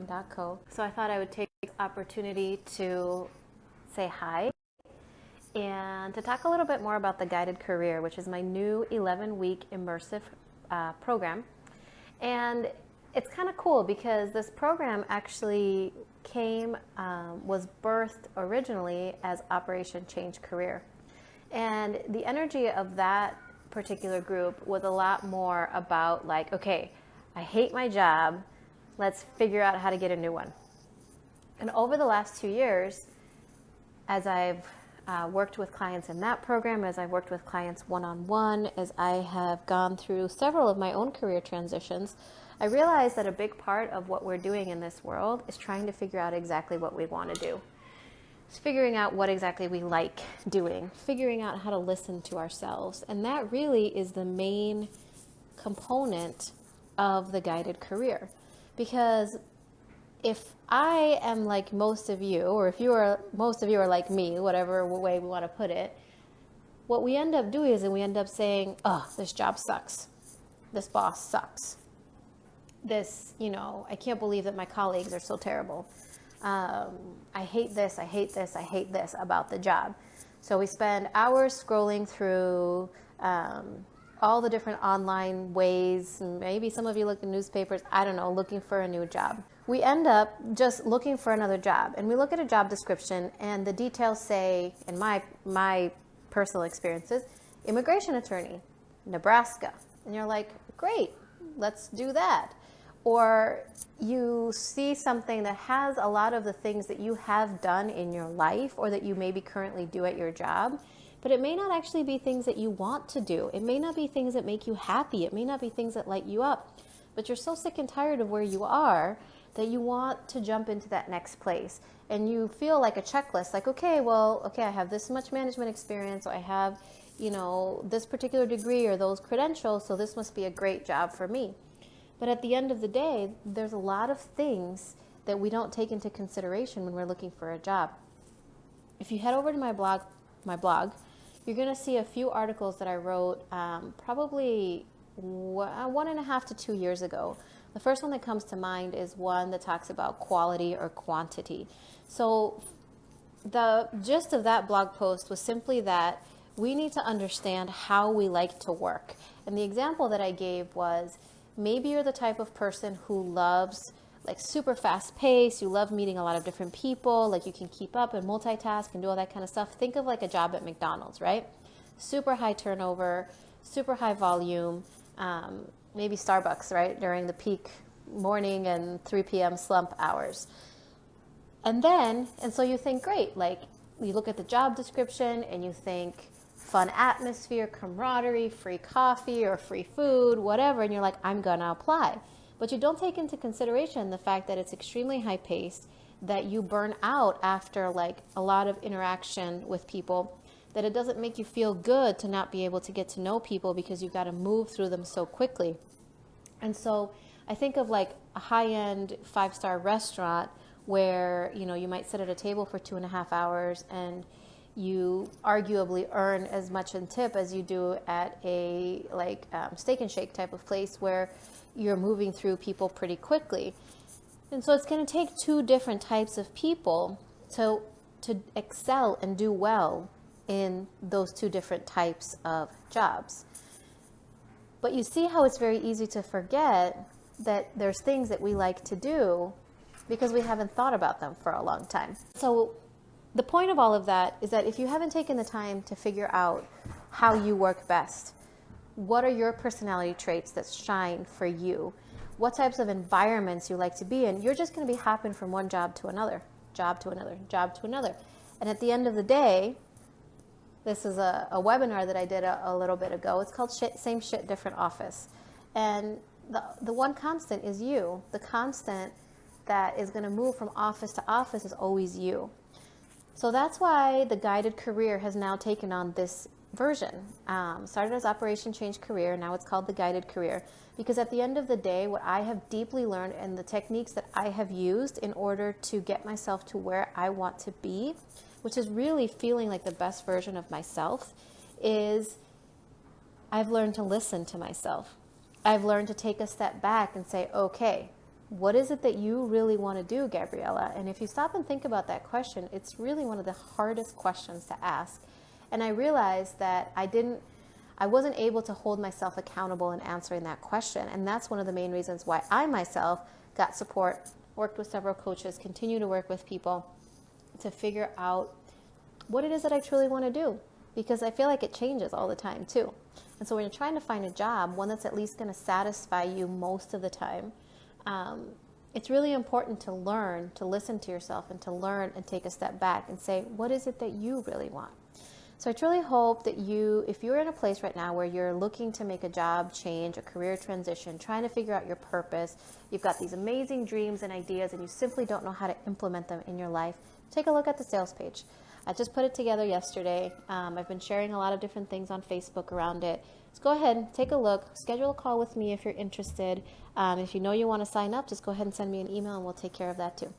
gabrielabruner.co. So I thought I would take this opportunity to say hi and to talk a little bit more about the Guided Career, which is my new 11-week immersive program. And it's kind of cool because this program actually was birthed originally as Operation Change Career. And the energy of that particular group was a lot more about like, okay, I hate my job, let's figure out how to get a new one. And over the last 2 years, as I've worked with clients in that program, as I've worked with clients one-on-one, as I have gone through several of my own career transitions, I realized that a big part of what we're doing in this world is trying to figure out exactly what we want to do. It's figuring out what exactly we like doing, figuring out how to listen to ourselves. And that really is the main component of the Guided Career. Because if I am like most of you, or if most of you are like me, whatever way we want to put it, what we end up doing is we end up saying, oh, this job sucks. This boss sucks. I can't believe that my colleagues are so terrible. I hate this, I hate this, I hate this about the job. So we spend hours scrolling through all the different online ways. Maybe some of you look at newspapers, I don't know, looking for a new job. We end up just looking for another job. And we look at a job description and the details say, in my personal experiences, immigration attorney, Nebraska. And you're like, great, let's do that. Or you see something that has a lot of the things that you have done in your life or that you maybe currently do at your job, but it may not actually be things that you want to do. It may not be things that make you happy. It may not be things that light you up, but you're so sick and tired of where you are that you want to jump into that next place. And you feel like a checklist, like, okay, I have this much management experience, or I have, this particular degree or those credentials, so this must be a great job for me. But at the end of the day, there's a lot of things that we don't take into consideration when we're looking for a job. If you head over to my blog, you're going to see a few articles that I wrote probably 1.5 to 2 years ago. The first one that comes to mind is one that talks about quality or quantity. So the gist of that blog post was simply that we need to understand how we like to work. And the example that I gave was, maybe you're the type of person who loves like super fast pace. You love meeting a lot of different people. Like you can keep up and multitask and do all that kind of stuff. Think of like a job at McDonald's, right? Super high turnover, super high volume. Maybe Starbucks, right? During the peak morning and 3 p.m. slump hours. And so you think, great. Like you look at the job description and you think, fun atmosphere, camaraderie, free coffee or free food, whatever, and you're like, I'm gonna apply. But you don't take into consideration the fact that it's extremely high paced, that you burn out after like a lot of interaction with people, that it doesn't make you feel good to not be able to get to know people because you've got to move through them so quickly. And so I think of like a high-end 5-star restaurant where, you might sit at a table for 2.5 hours and you arguably earn as much in tip as you do at a Steak and Shake type of place where you're moving through people pretty quickly. And so it's going to take two different types of people to excel and do well in those two different types of jobs. But you see how it's very easy to forget that there's things that we like to do because we haven't thought about them for a long time. So the point of all of that is that if you haven't taken the time to figure out how you work best, what are your personality traits that shine for you, what types of environments you like to be in, you're just going to be hopping from one job to another, job to another, job to another. And at the end of the day, this is a webinar that I did a little bit ago. It's called Same Shit, Different Office. And the one constant is you. The constant that is going to move from office to office is always you. So that's why the Guided Career has now taken on this version. Started as Operation Change Career, now it's called the Guided Career. Because at the end of the day, what I have deeply learned and the techniques that I have used in order to get myself to where I want to be, which is really feeling like the best version of myself, is I've learned to listen to myself. I've learned to take a step back and say, okay, What is it that you really want to do, Gabriela? And if you stop and think about that question, it's really one of the hardest questions to ask. And I realized that I wasn't able to hold myself accountable in answering that question. And that's one of the main reasons why I myself got support, worked with several coaches, continue to work with people to figure out what it is that I truly want to do. Because I feel like it changes all the time too. And so when you're trying to find a job, one that's at least going to satisfy you most of the time, it's really important to learn, to listen to yourself and to learn and take a step back and say, what is it that you really want? So I truly hope that if you're in a place right now where you're looking to make a job change, a career transition, trying to figure out your purpose, you've got these amazing dreams and ideas and you simply don't know how to implement them in your life, take a look at the sales page. I just put it together yesterday. I've been sharing a lot of different things on Facebook around it. So go ahead, take a look, schedule a call with me if you're interested. If you know you want to sign up, just go ahead and send me an email and we'll take care of that too.